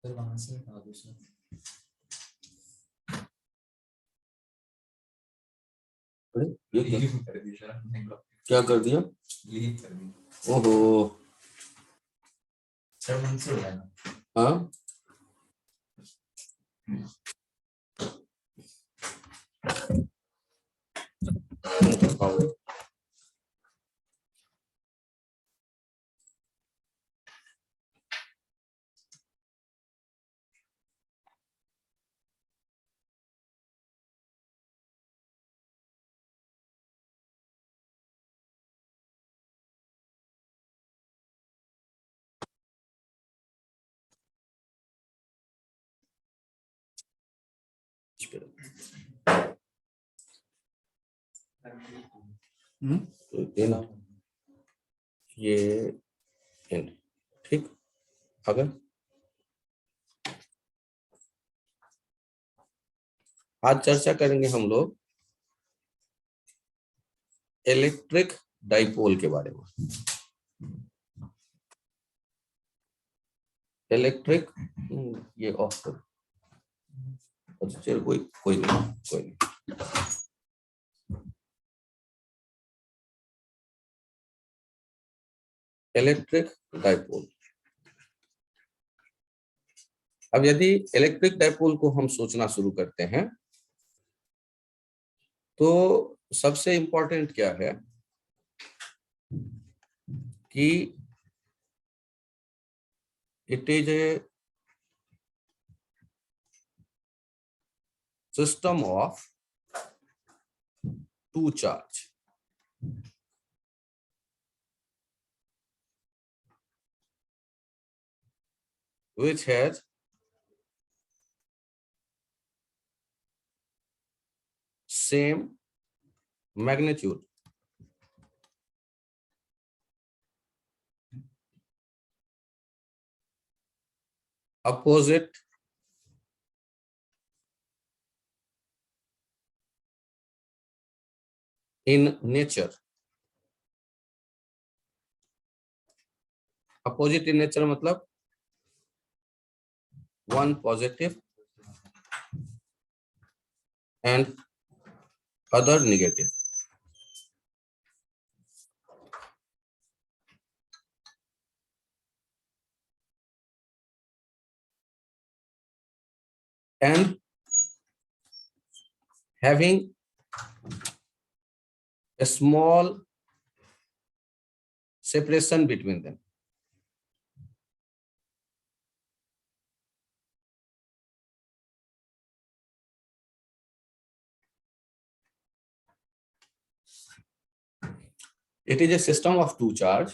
फिर वहां से हटा दो सर। ये क्या कर दिया? लीव कर दी ओहो, सर, मन से हो रहा है ना। हाँ तो इन ये इन ठीक। अगर आज चर्चा करेंगे हम लोग इलेक्ट्रिक डाइपोल के बारे में। इलेक्ट्रिक ये ऑफ कर, अच्छा चलो कोई नहीं। Electric dipole. अब यदि इलेक्ट्रिक डाइपोल को हम सोचना शुरू करते हैं तो सबसे इंपॉर्टेंट क्या है कि it is a system of two charge which has same magnitude opposite in nature। opposite in nature मतलब one positive and other negative। and having a small separation between them। It is a system of two charge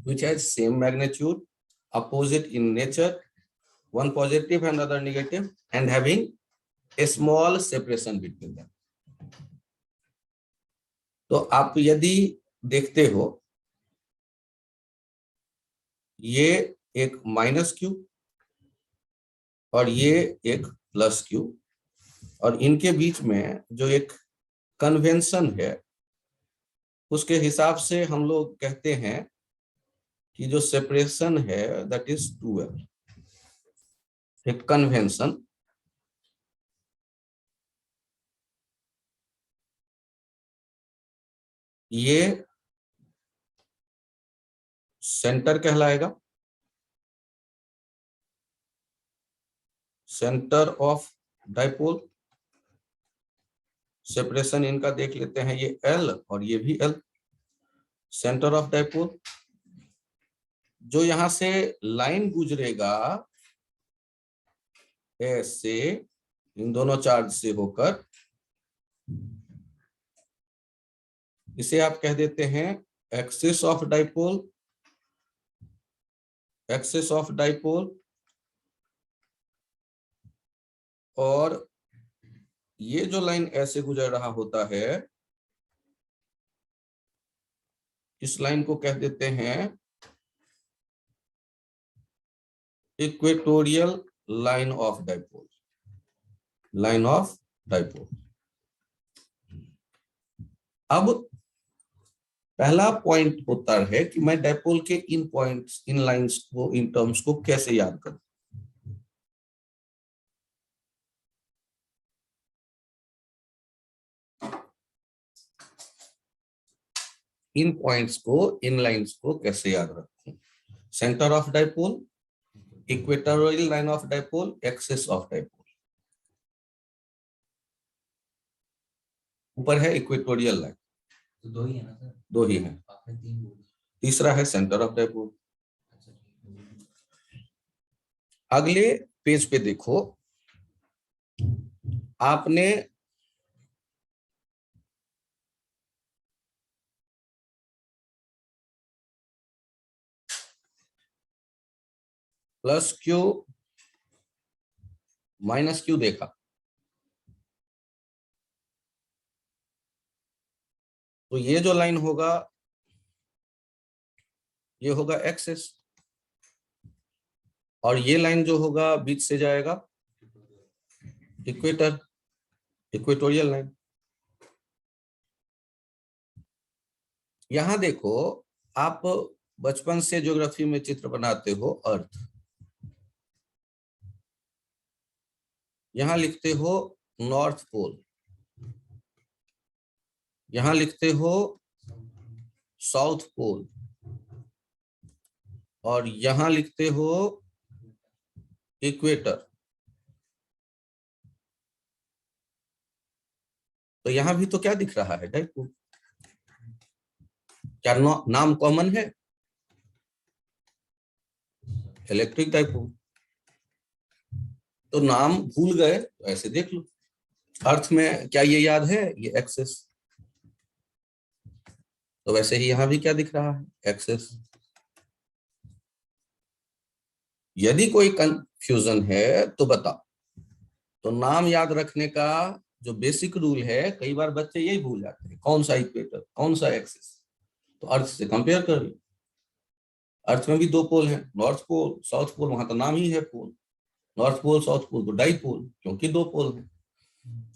which has same magnitude, opposite in nature, one positive and other negative, and having a small separation between them। तो आप यदि देखते हो ये एक minus Q और ये एक प्लस क्यू, और इनके बीच में जो एक कन्वेंशन है उसके हिसाब से हम लोग कहते हैं कि जो सेपरेशन है दैट इज 2l। एक कन्वेंशन, ये सेंटर कहलाएगा, सेंटर ऑफ डाइपोल। सेपरेशन इनका देख लेते हैं, ये L और ये भी L, सेंटर ऑफ डाइपोल। जो यहां से लाइन गुजरेगा ऐसे इन दोनों चार्ज से होकर, इसे आप कह देते हैं axis of dipole. Axis of dipole. और ये जो लाइन ऐसे गुजर रहा होता है इस लाइन को कह देते हैं equatorial line of dipole. Line of dipole. अब पहला पॉइंट होता है कि मैं डाइपोल के इन पॉइंट्स, इन लाइंस को, इन टर्म्स को कैसे याद करूं। इन पॉइंट्स को, इन लाइंस को कैसे याद रखूं? Centre of dipole, equatorial line of dipole, axis of dipole. ऊपर है इक्वेटोरियल लाइन, तो दो ही है ना सर? दो ही है। आपने तीन बोले। तीसरा है सेंटर ऑफ डाइपोल। अच्छा ठीक है। अगले पेज पे देखो, आपने प्लस क्यू माइनस क्यू देखा, तो ये जो लाइन होगा ये होगा एक्सिस, और ये लाइन जो होगा बीच से जाएगा इक्वेटर, इक्वेटोरियल लाइन। यहां देखो, आप बचपन से ज्योग्राफी में चित्र बनाते हो अर्थ, यहां लिखते हो नॉर्थ पोल, यहां लिखते हो साउथ पोल, और यहां लिखते हो इक्वेटर। तो यहां भी तो क्या दिख रहा है? डाइपोल। क्या नाम कॉमन है? Electric dipole. तो नाम भूल गए तो ऐसे देख लो, अर्थ में क्या ये याद है? ये एक्सेस। तो वैसे ही यहां भी क्या दिख रहा है? एक्सेस। यदि कोई कंफ्यूजन है तो बताओ। तो नाम याद रखने का जो बेसिक रूल है, कई बार बच्चे यही भूल जाते हैं, कौन सा इक्वेटर, कौन सा एक्सिस। तो अर्थ से कंपेयर कर लो। अर्थ में भी दो पोल हैं, नॉर्थ पोल, साउथ पोल, वहां तो नाम ही है पोल। नॉर्थ पोल, साउथ पोल तो डाइपोल, क्योंकि दो पोल हैं।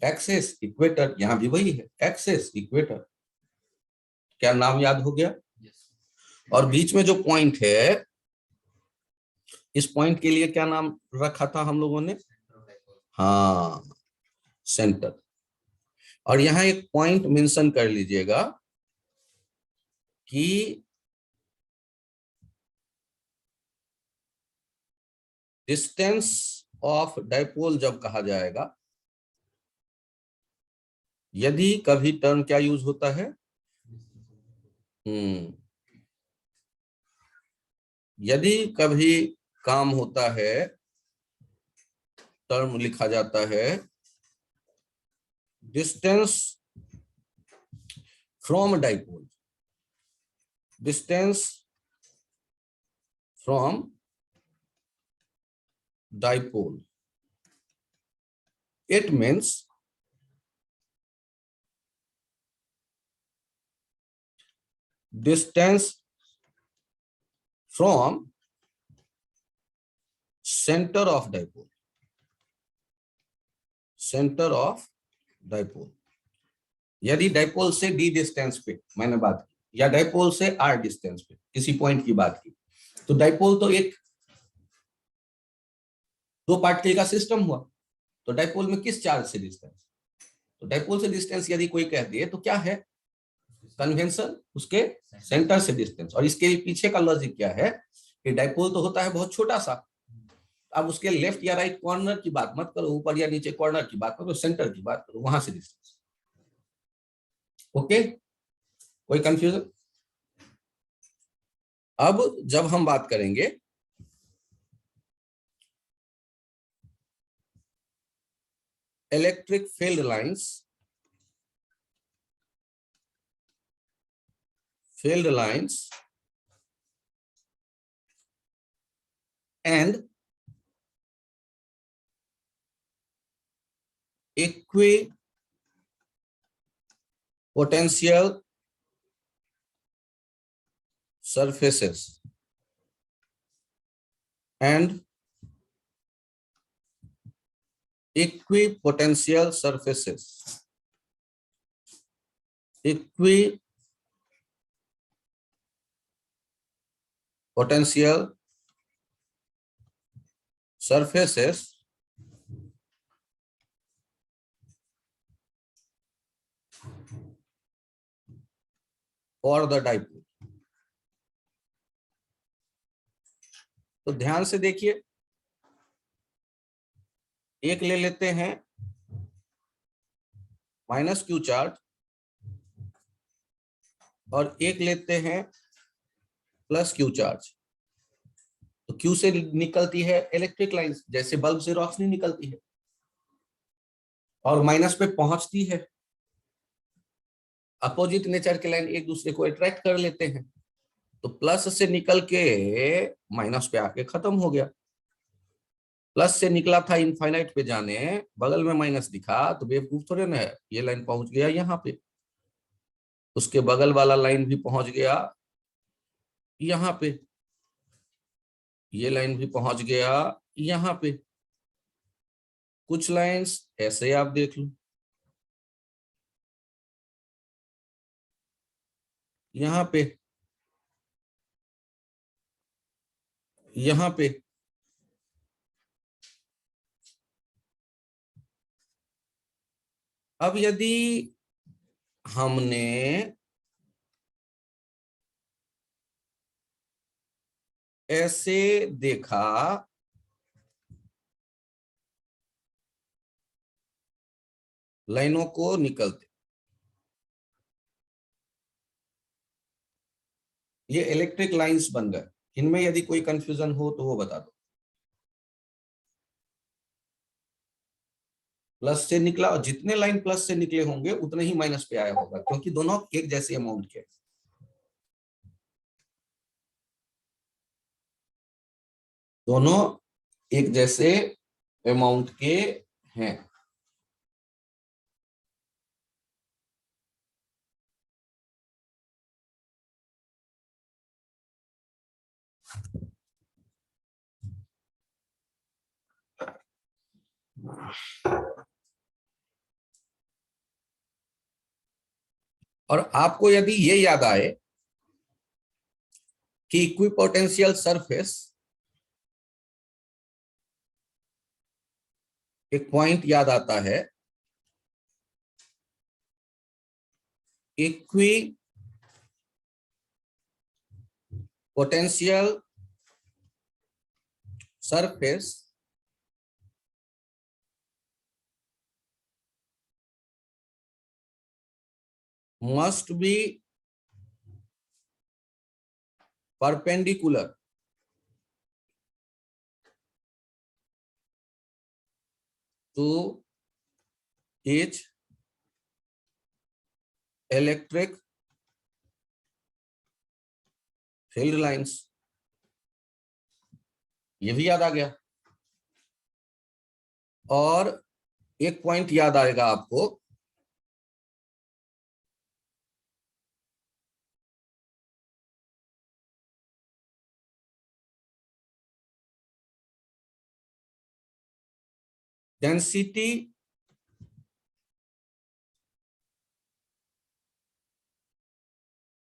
एक्सेस, इक्वेटर, यहां भी वही है, एक्सेस, इक्वेटर। क्या नाम याद हो गया? और बीच में जो पॉइंट है, इस पॉइंट के लिए क्या नाम रखा था हम लोगों ने? हाँ, सेंटर। और यहां एक पॉइंट मेंशन कर लीजिएगा कि डिस्टेंस ऑफ डाइपोल जब कहा जाएगा, यदि कभी टर्म क्या यूज होता है? यदि कभी काम होता है, टर्म लिखा जाता है distance from dipole, distance from dipole. It means distance from center of dipole, center of dipole। यदि डाइपोल से d डिस्टेंस पे मैंने बात की, या डाइपोल से r डिस्टेंस पे किसी पॉइंट की बात की, तो डाइपोल तो एक दो पार्टिकल का सिस्टम हुआ। तो डाइपोल में किस चार्ज से डिस्टेंस? तो डाइपोल से डिस्टेंस यदि कोई कह दिए तो क्या है कन्वेंशन? उसके सेंटर से डिस्टेंस। और इसके पीछे का लॉजिक क्या है कि डाइपोल तो होता है बहुत छोटा सा, अब उसके लेफ्ट या राइट कॉर्नर की बात मत करो, ऊपर या नीचे कॉर्नर की बात करो, सेंटर की बात करो, वहां से डिस्टेंस। ओके, कोई कंफ्यूजन? अब जब हम बात करेंगे electric field lines, field lines and equipotential surfaces and equipotential surfaces, equipotential surfaces और द डाइपोल। तो ध्यान से देखिए, एक ले लेते हैं माइनस क्यू चार्ज और एक लेते हैं प्लस क्यू चार्ज। तो क्यू से निकलती है इलेक्ट्रिक लाइन, जैसे बल्ब से रोशनी निकलती है, और माइनस पे पहुंचती है। अपोजिट नेचर के लाइन एक दूसरे को अट्रैक्ट कर लेते हैं, तो प्लस से निकल के माइनस पे आके खत्म हो गया। प्लस से निकला था इनफाइनाइट पे जाने, बगल में माइनस दिखा तो बेवकूफ थोड़े ना है, ये लाइन पहुंच गया यहाँ पे, उसके बगल वाला लाइन भी पहुंच गया यहाँ पे, ये लाइन भी पहुंच गया यहाँ पे। कुछ लाइंस ऐसे आप देख लो, यहाँ पे, यहाँ पे, अब यदि हमने ऐसे देखा लाइनों को निकलते, ये इलेक्ट्रिक लाइंस बन गए। इनमें यदि कोई कंफ्यूजन हो तो वो बता दो। प्लस से निकला, और जितने लाइन प्लस से निकले होंगे उतने ही माइनस पे आया होगा, क्योंकि दोनों एक जैसे अमाउंट के, दोनों एक जैसे अमाउंट के हैं। और आपको यदि ये याद आए कि इक्विपोटेंशियल सरफेस, एक पॉइंट याद आता है, equi potential surface must be perpendicular to each electric field lines। ये भी याद आ गया। और एक पॉइंट याद आएगा आपको, density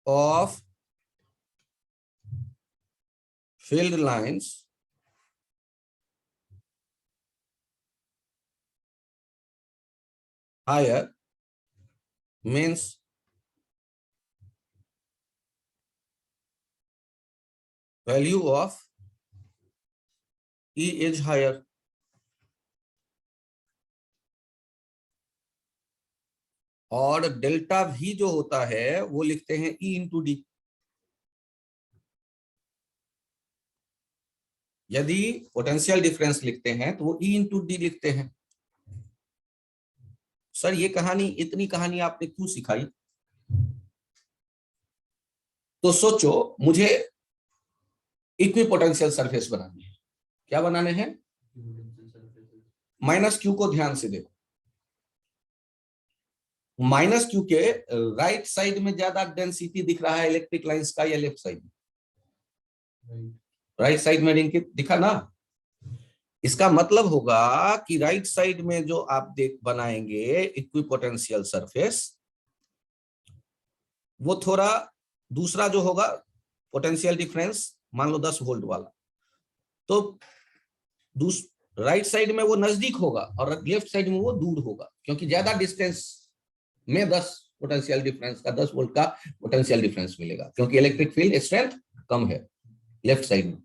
of field lines higher means value of E is higher। और डेल्टा भी जो होता है वो लिखते हैं E इंटू डी। यदि पोटेंशियल डिफरेंस लिखते हैं तो वो E इंटू डी लिखते हैं। सर ये कहानी, इतनी कहानी आपने क्यों सिखाई? तो सोचो, मुझे इक्विपोटेंशियल सरफेस बनानी है। क्या बनाने हैं? माइनस क्यू को ध्यान से देखो, माइनस क्यू के राइट साइड में ज्यादा डेंसिटी दिख रहा है इलेक्ट्रिक लाइंस का या लेफ्ट साइड में? राइट साइड में दिखा ना। इसका मतलब होगा कि राइट साइड में जो आप बनाएंगे इक्विपोटेंशियल सरफेस, वो थोड़ा दूसरा जो होगा पोटेंशियल डिफरेंस, मान लो 10 वोल्ट वाला, तो राइट साइड में वो नजदीक होगा और लेफ्ट साइड में वो दूर होगा, क्योंकि ज्यादा डिस्टेंस में 10 पोटेंशियल डिफरेंस का, 10 वोल्ट का पोटेंशियल डिफरेंस मिलेगा, क्योंकि इलेक्ट्रिक फील्ड स्ट्रेंथ कम है लेफ्ट साइड में।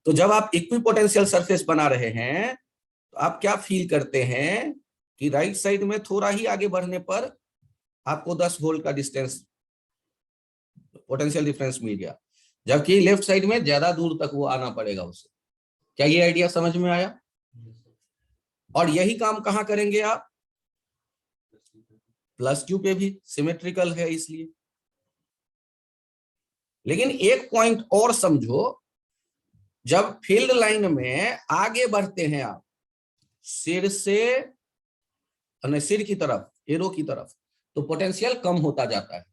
तो जब आप इक्विपोटेंशियल सरफेस बना रहे हैं तो आप क्या फील करते हैं कि राइट साइड में थोड़ा ही आगे बढ़ने पर आपको 10 वोल्ट का डिस्टेंस पोटेंशियल डिफरेंस मिल गया, जबकि लेफ्ट साइड में ज्यादा दूर तक वो आना पड़ेगा उसे। क्या ये आइडिया समझ में आया? और यही काम कहां करेंगे आप? प्लस क्यू पे भी, सिमेट्रिकल है इसलिए। लेकिन एक पॉइंट और समझो, जब फील्ड लाइन में आगे बढ़ते हैं आप सिर से सिर की तरफ, एरो की तरफ, तो पोटेंशियल कम होता जाता है।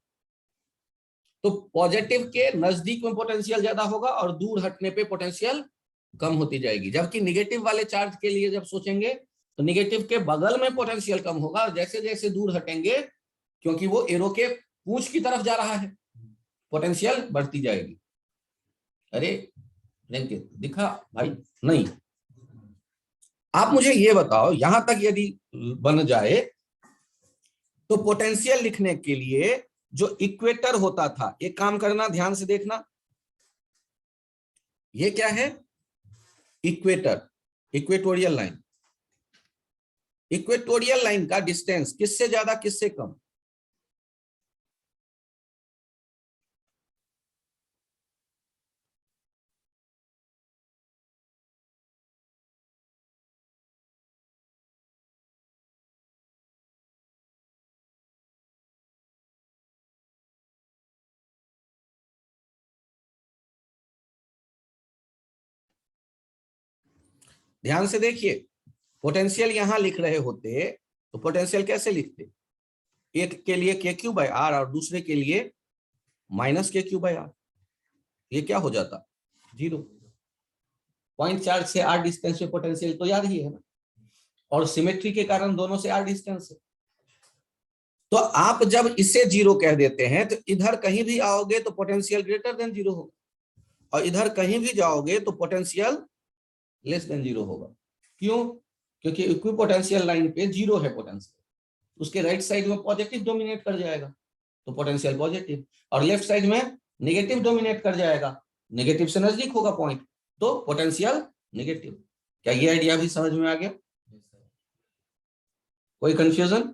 तो पॉजिटिव के नजदीक में पोटेंशियल ज्यादा होगा और दूर हटने पे पोटेंशियल कम होती जाएगी। जबकि निगेटिव वाले चार्ज के लिए जब सोचेंगे तो निगेटिव के बगल में पोटेंशियल कम होगा, जैसे जैसे दूर हटेंगे, क्योंकि वो एरो के पूंछ की तरफ जा रहा है, पोटेंशियल बढ़ती जाएगी। अरे दिखा भाई? नहीं। आप मुझे ये बताओ, यहां तक यदि बन जाए तो पोटेंशियल लिखने के लिए जो इक्वेटर होता था, एक काम करना, ध्यान से देखना, ये क्या है? Equator, equatorial line. Equatorial line का डिस्टेंस किससे ज्यादा किससे कम? ध्यान से देखिए, पोटेंशियल यहां लिख रहे होते तो पोटेंशियल कैसे लिखते? एक के लिए के क्यू बाय आर और दूसरे के लिए माइनस के क्यू बाय आर। ये क्या हो जाता? जीरो। पॉइंट चार्ज से आर डिस्टेंस पे पोटेंशियल तो याद ही है ना, और सिमेट्री के कारण दोनों से आर डिस्टेंस है। तो आप जब इसे जीरो कह देते हैं तो इधर कहीं भी आओगे तो पोटेंशियल ग्रेटर देन जीरो होगा, और इधर कहीं भी जाओगे तो पोटेंशियल लेस देन जीरो होगा। क्यों? क्योंकि इक्विपोटेंशियल लाइन पे जीरो है पोटेंशियल, उसके राइट साइड में पॉजिटिव डोमिनेट कर जाएगा तो पोटेंशियल पॉजिटिव, और लेफ्ट साइड में नेगेटिव डोमिनेट कर जाएगा, नेगेटिव से नजदीक होगा पॉइंट, तो पोटेंशियल नेगेटिव। क्या ये आइडिया भी समझ में आ गया? कोई कंफ्यूजन?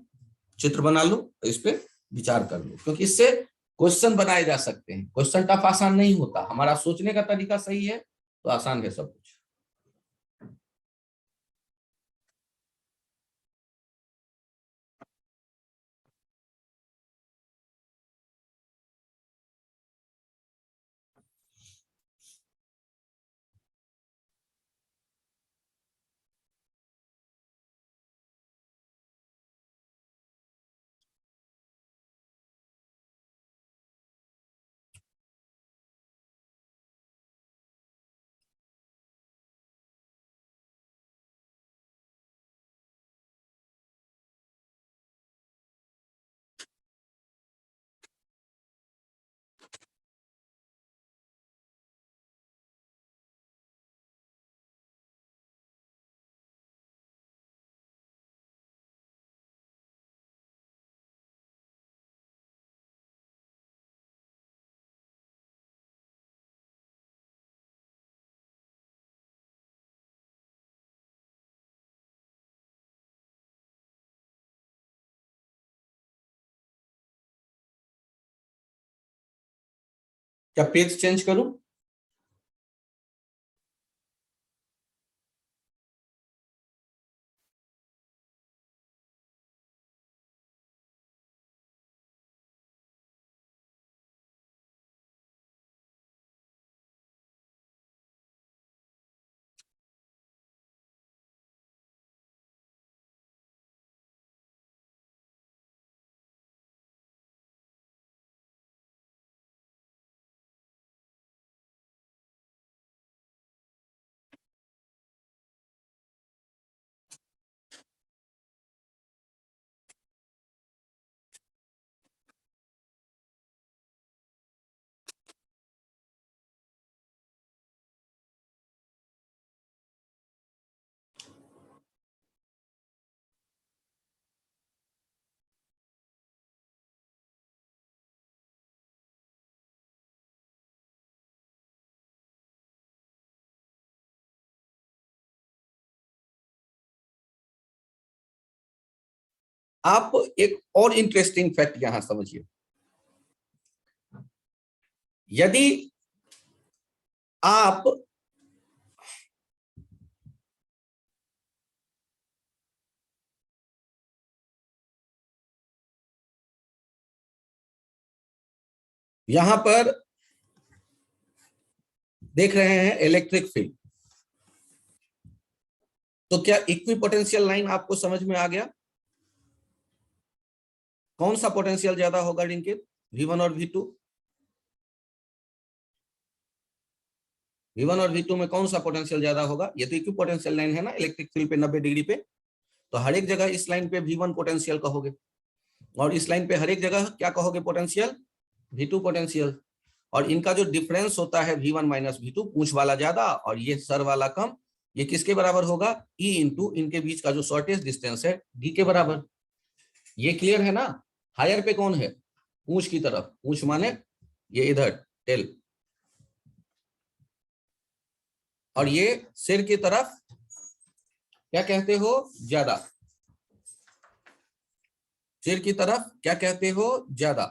चित्र बना लो, इस पे विचार कर लो, क्योंकि इससे क्वेश्चन बनाए जा सकते हैं। क्वेश्चन टफ आसान नहीं होता, हमारा सोचने का तरीका सही है तो आसान है सब कुछ। क्या पेज चेंज करूं? आप एक और इंटरेस्टिंग फैक्ट यहां समझिए, यदि आप यहां पर देख रहे हैं इलेक्ट्रिक फील्ड, तो क्या इक्विपोटेंशियल लाइन आपको समझ में आ गया? कौन सा पोटेंशियल ज्यादा होगा रिंकित, V1 और V2? V1 और V2 में कौन सा पोटेंशियल ज्यादा होगा? ये तो इक्विपोटेंशियल लाइन है ना, इलेक्ट्रिक फील्ड पे 90 डिग्री पे, तो हर एक जगह इस लाइन पे V1 पोटेंशियल कहोगे और इस लाइन पे हर एक जगह क्या कहोगे पोटेंशियल, V2 पोटेंशियल। और इनका जो डिफरेंस होता है V1 माइनस V2, पूंछ वाला ज्यादा और ये सर वाला कम, ये किसके बराबर होगा? E इंटू इनके बीच का जो शॉर्टेस्ट डिस्टेंस है D के बराबर। ये क्लियर है ना? हायर पे कौन है? पूंछ की तरफ, पूंछ माने ये इधर टेल, और ये सिर की तरफ क्या कहते हो? ज्यादा। सिर की तरफ क्या कहते हो? ज्यादा।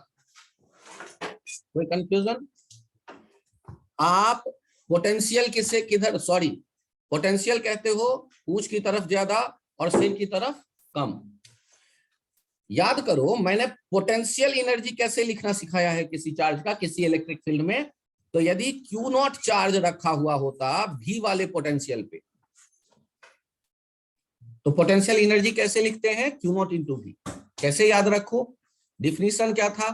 कोई कंफ्यूजन? आप पोटेंशियल किसे किधर, सॉरी, पोटेंशियल कहते हो पूंछ की तरफ ज्यादा और सिर की तरफ कम। याद करो मैंने पोटेंशियल एनर्जी कैसे लिखना सिखाया है किसी चार्ज का, किसी इलेक्ट्रिक फील्ड में। तो यदि Q0 चार्ज रखा हुआ होता V वाले पोटेंशियल पे, तो पोटेंशियल एनर्जी कैसे लिखते हैं? Q0 into V। कैसे याद रखो? डिफिनीशन क्या था?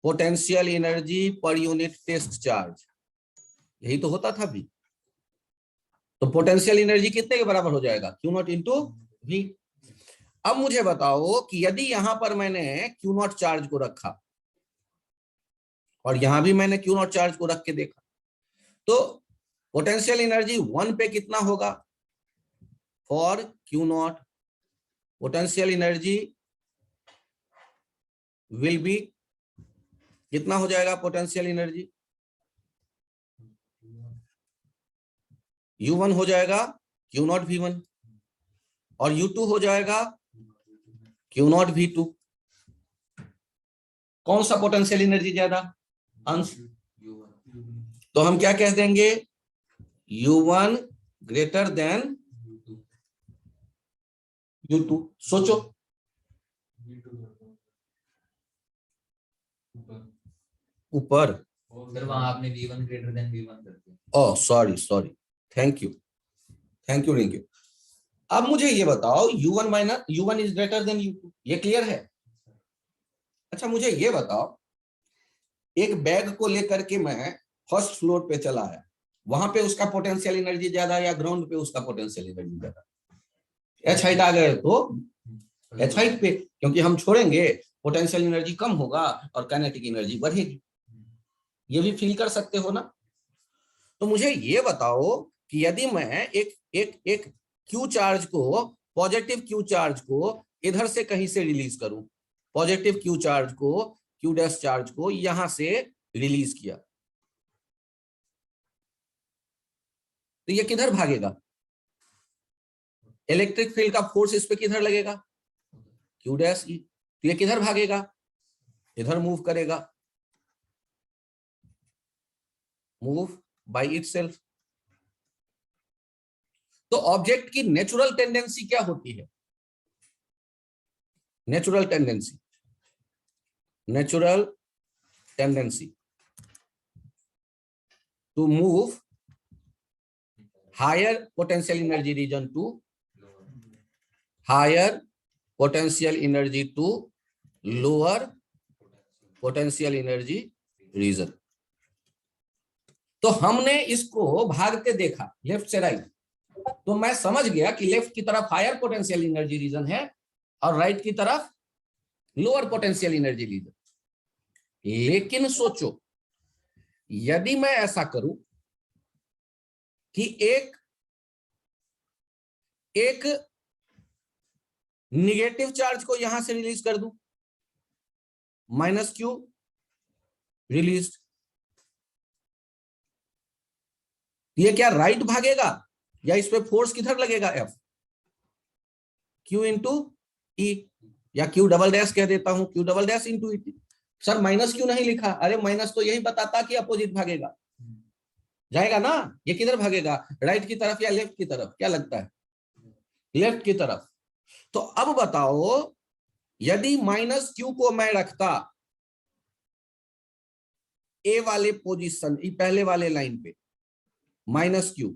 Potential energy per unit test charge, यही तो होता था V। तो पोटेंशियल एनर्जी कितने के बराबर हो जाएगा? Q0 into V। अब मुझे बताओ कि यदि यहां पर मैंने Q0 चार्ज को रखा और यहां भी मैंने Q0 चार्ज को रख के देखा, तो पोटेंशियल एनर्जी 1 पे कितना होगा? For Q0 potential energy will be, कितना हो जाएगा पोटेंशियल एनर्जी? U1 हो जाएगा Q0 V1 और U2 हो जाएगा Q0 V2। कौन सा पोटेंशियल एनर्जी ज्यादा? अंश। तो हम क्या कह देंगे? U1 greater than U2। सोचो, ऊपर। सर वहां आपने V1 ग्रेटर देन V1 कर दिया। Oh sorry sorry, thank you Rinki. अब मुझे ये बताओ U1 minus U1 is greater then U2, ये क्लियर है? अच्छा मुझे ये बताओ, एक बैग को लेकर के मैं फर्स्ट फ्लोर पे चला आया, वहां पे उसका पोटेंशियल एनर्जी ज्यादा या ग्राउंड पे उसका पोटेंशियल एनर्जी ज्यादा? एच हाइट आ गए तो एच हाइट पे, क्योंकि हम छोड़ेंगे पोटेंशियल एनर्जी कम होगा और काइनेटिक एनर्जी बढ़ेगी। ये भी फील कर सकते हो ना? तो मुझे ये बताओ कि यदि मैं एक क्यू चार्ज को, पॉजिटिव क्यू चार्ज को इधर से कहीं से रिलीज करूं, पॉजिटिव क्यू चार्ज को, क्यू डैश चार्ज को यहां से रिलीज किया, तो ये किधर भागेगा? इलेक्ट्रिक फील्ड का फोर्स इस पे किधर लगेगा? Q dash E. तो ये किधर भागेगा? इधर मूव करेगा, मूव बाय इटसेल्फ। तो ऑब्जेक्ट की नेचुरल टेंडेंसी क्या होती है? Natural tendency to move higher potential energy region to higher potential energy to lower potential energy region. तो हमने इसको भागते देखा लेफ्ट से राइट, तो मैं समझ गया कि लेफ्ट की तरफ हायर पोटेंशियल एनर्जी रीजन है और राइट की तरफ लोअर पोटेंशियल एनर्जी रीजन। लेकिन सोचो, यदि मैं ऐसा करूं कि एक निगेटिव चार्ज को यहां से रिलीज कर दूं, माइनस क्यू रिलीज, ये क्या राइट भागेगा या इस पे फोर्स किधर लगेगा? F, Q into E। या क्यू डबल डैश कह देता हूं, Q double dash into E T. Sir minus क्यों नहीं लिखा? अरे माइनस तो यही बताता कि अपोजिट भागेगा, जाएगा ना। ये किधर भागेगा, राइट की तरफ या लेफ्ट की तरफ, क्या लगता है? लेफ्ट की तरफ। तो अब बताओ, यदि माइनस क्यू को मैं रखता ए वाले पोजीशन, पहले वाले लाइन पे माइनस क्यू,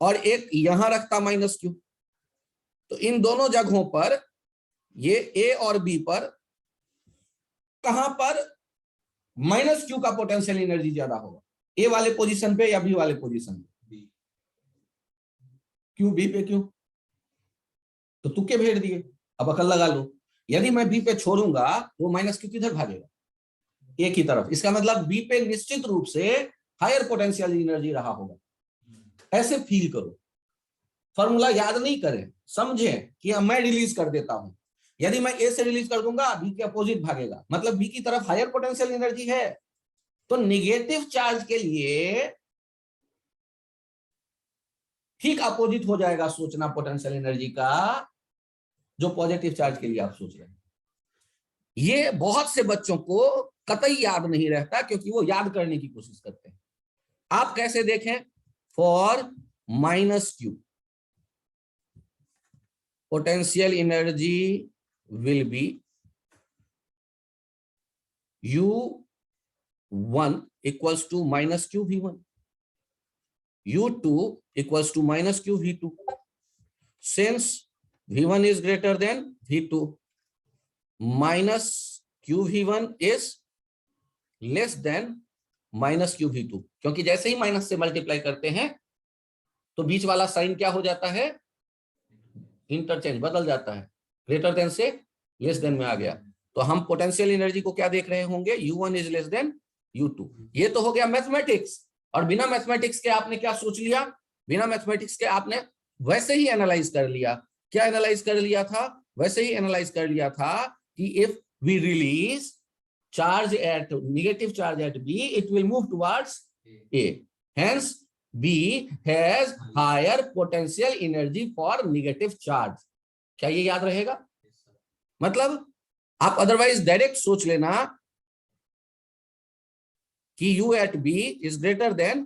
और एक यहां रखता माइनस क्यू, तो इन दोनों जगहों पर ये ए और बी पर कहां पर माइनस क्यू का पोटेंशियल एनर्जी ज्यादा होगा, ए वाले पोजीशन पे या बी वाले पोजीशन पे? क्यों बी पे? क्यों? तो तुक्के भेड़ दिए, अब अकल लगा लो। यदि मैं बी पे छोड़ूंगा तो माइनस क्यू किधर भागेगा, ए की तरफ। इसका मतलब बी पे निश्चित रूप से हायर पोटेंशियल एनर्जी रहा होगा। ऐसे फील करो, फॉर्मूला याद नहीं करें, समझें कि मैं रिलीज कर देता हूं। यदि मैं ए से रिलीज कर दूंगा, बी के अपोजिट भागेगा, मतलब बी की तरफ हायर पोटेंशियल एनर्जी है। तो निगेटिव चार्ज के लिए ठीक अपोजिट हो जाएगा सोचना पोटेंशियल एनर्जी का, जो पॉजिटिव चार्ज के लिए आप सोच रहे हैं। ये बहुत से बच्चों को कतई याद नहीं रहता, क्योंकि वो याद करने की कोशिश करते हैं। आप कैसे देखें, for minus Q potential energy will be U1 equals to minus Q V1, U2 equals to minus Q V2. Since V1 is greater than V2, minus Q V1 is less than minus Q V2, क्योंकि जैसे ही minus से multiply करते हैं तो बीच वाला sign क्या हो जाता है, इंटरचेंज, बदल जाता है, ग्रेटर देन से लेस देन में आ गया। तो हम पोटेंशियल एनर्जी को क्या देख रहे होंगे, U1 is less than U2। ये तो हो गया मैथमेटिक्स। और बिना मैथमेटिक्स के आपने क्या सोच लिया, बिना मैथमेटिक्स के आपने वैसे ही एनालाइज कर लिया। क्या एनालाइज कर लिया था? वैसे ही एनालाइज कर लिया था कि if we release charge at negative charge at B, it will move towards A, hence B has higher potential energy for negative charge। क्या ये याद रहेगा? मतलब आप अदरवाइज डायरेक्ट सोच लेना कि U at B is greater than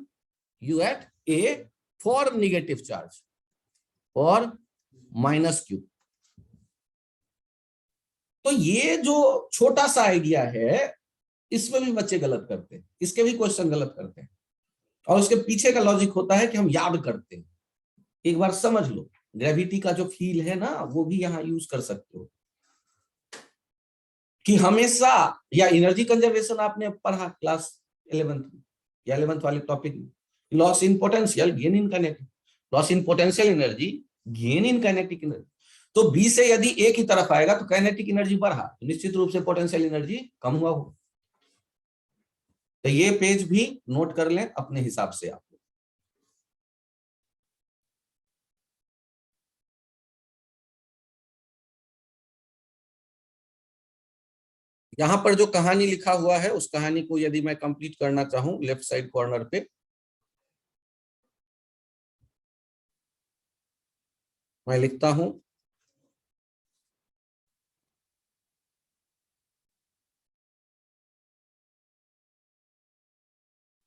U at A for negative charge और माइनस Q। तो ये जो छोटा सा आइडिया है, इसमें भी बच्चे गलत करते हैं, इसके भी क्वेश्चन गलत करते हैं, और उसके पीछे का लॉजिक होता है कि हम याद करते हैं। एक बार समझ लो, ग्रेविटी का जो फील है ना, वो भी यहां यूज कर सकते हो कि हमेशा, या एनर्जी कंजर्वेशन आपने पढ़ा क्लास 11th में या 11th वाले टॉपिक में, loss in potential gain in kinetic, loss in potential energy gain in kinetic energy. तो बी से यदि ए की तरफ आएगा तो काइनेटिक एनर्जी बढ़ा, तो निश्चित रूप से पोटेंशियल एनर्जी कम हुआ हो। तो ये पेज भी नोट कर लें अपने हिसाब से आप। यहां पर जो कहानी लिखा हुआ है, उस कहानी को यदि मैं कंप्लीट करना चाहूं, लेफ्ट साइड कॉर्नर पे मैं लिखता हूं,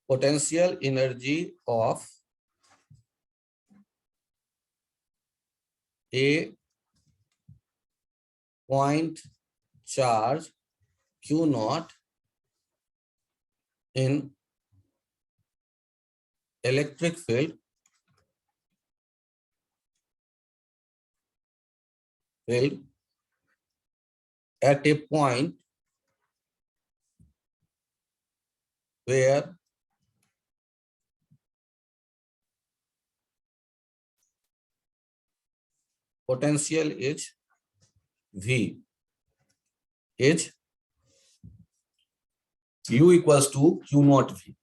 potential energy of A point charge Q naught in electric field at a point where potential is V is U equals to Q naught V।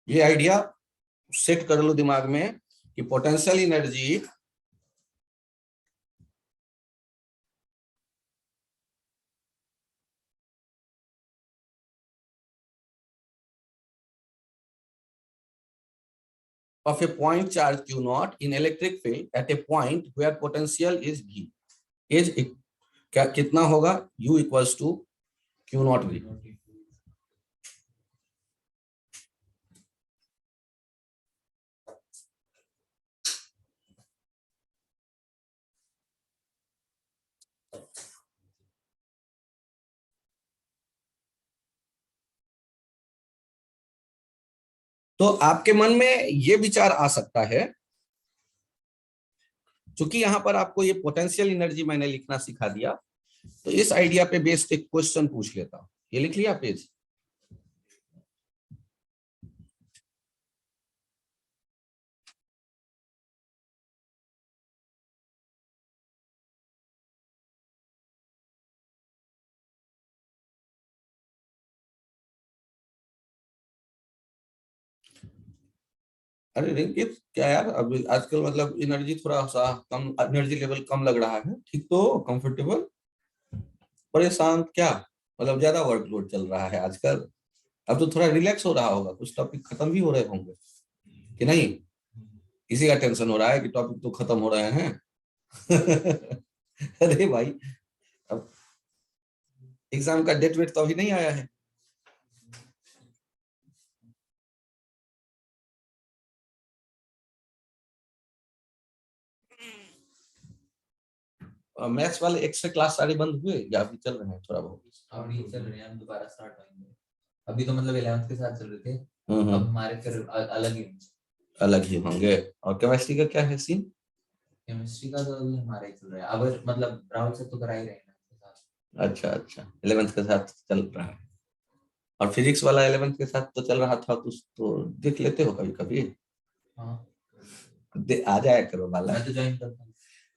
ये आइडिया सेट कर लो दिमाग में कि potential energy of a point charge q naught in electric field at a point where potential is v is क्या कितना होगा u equals to q naught v। तो आपके मन में ये विचार आ सकता है, क्योंकि यहां पर आपको ये पोटेंशियल एनर्जी मैंने लिखना सिखा दिया, तो इस आइडिया पे बेस्ड एक क्वेश्चन पूछ लेता हूं। ये लिख लिया पेज? अरे रिंकित क्या यार, अभी आजकल मतलब एनर्जी थोड़ा सा कम, एनर्जी लेवल कम लग रहा है, ठीक तो कंफर्टेबल, परेशान क्या, मतलब ज्यादा वर्कलोड चल रहा है आजकल? अब तो थोड़ा रिलैक्स हो रहा होगा, कुछ टॉपिक खत्म भी हो रहे होंगे कि नहीं? इसी का टेंशन हो रहा है कि टॉपिक तो खत्म हो रहे हैं। अरे भाई, अब एग्जाम का डेट वेट तो अभी नहीं आया है। मैथ्स वाले एक्स्ट्रा क्लास सारे बंद हुए या अभी चल रहे हैं थोड़ा बहुत? अभी चल रहे हैं, दोबारा स्टार्ट होंगे। अभी तो मतलब 11th के साथ चल रहे थे, हम्म, अब हमारे फिर अलग ही। अलग ही होंगे। और केमिस्ट्री का क्या है सीन? केमिस्ट्री का तो अभी हमारा ही चल रहा है, अब मतलब राहुल से तो करा ही रहे हैं उसके साथ। अच्छा अच्छा, 11th के साथ चल रहा है। और फिजिक्स वाला 11th के साथ तो चल रहा था, तो देख लेते हो कभी कभी? हाँ, आ जाया करो बाला। मैं तो ज्वाइन करता हूँ।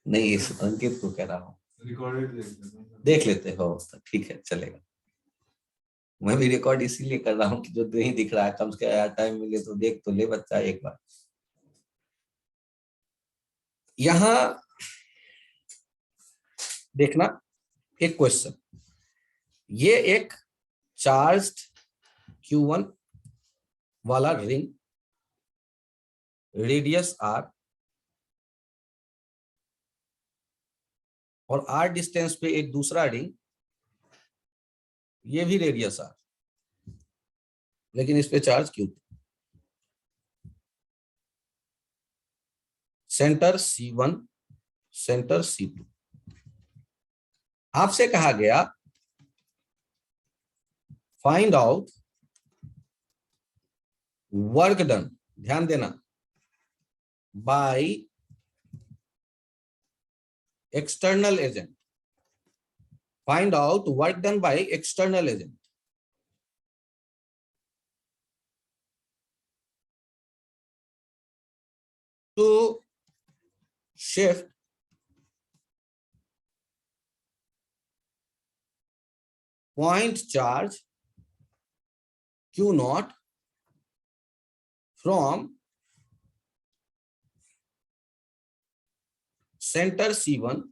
नहीं, इस अंकित को कह रहा हूँ, रिकॉर्डेड देख लेते हो तो ठीक है, चलेगा। मैं भी रिकॉर्ड इसीलिए कर रहा हूँ कि जो नहीं दिख रहा है, कम से कम टाइम मिले तो देख तो ले बच्चा एक बार। यहाँ देखना एक क्वेश्चन, ये एक चार्ज्ड Q1 वाला रिंग, रेडियस R और R डिस्टेंस पे एक दूसरा रिंग, ये भी रेडियस R, लेकिन इस पे charge Q। Centre C1, centre C2। आपसे कहा गया फाइंड आउट वर्क डन, ध्यान देना, by external agent, find out work done by external agent to shift point charge Q naught from center C1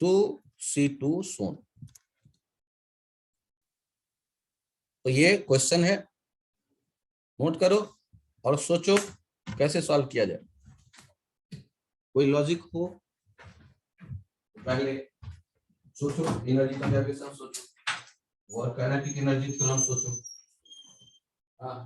to C2 zone। तो ये question है, note करो और सोचो कैसे सॉल्व किया जाए। कोई लॉजिक हो पहले सोचो, एनर्जी कंजर्वेशन सोचो, वर्क काइनेटिक एनर्जी थ्योरम सोचो। हाँ,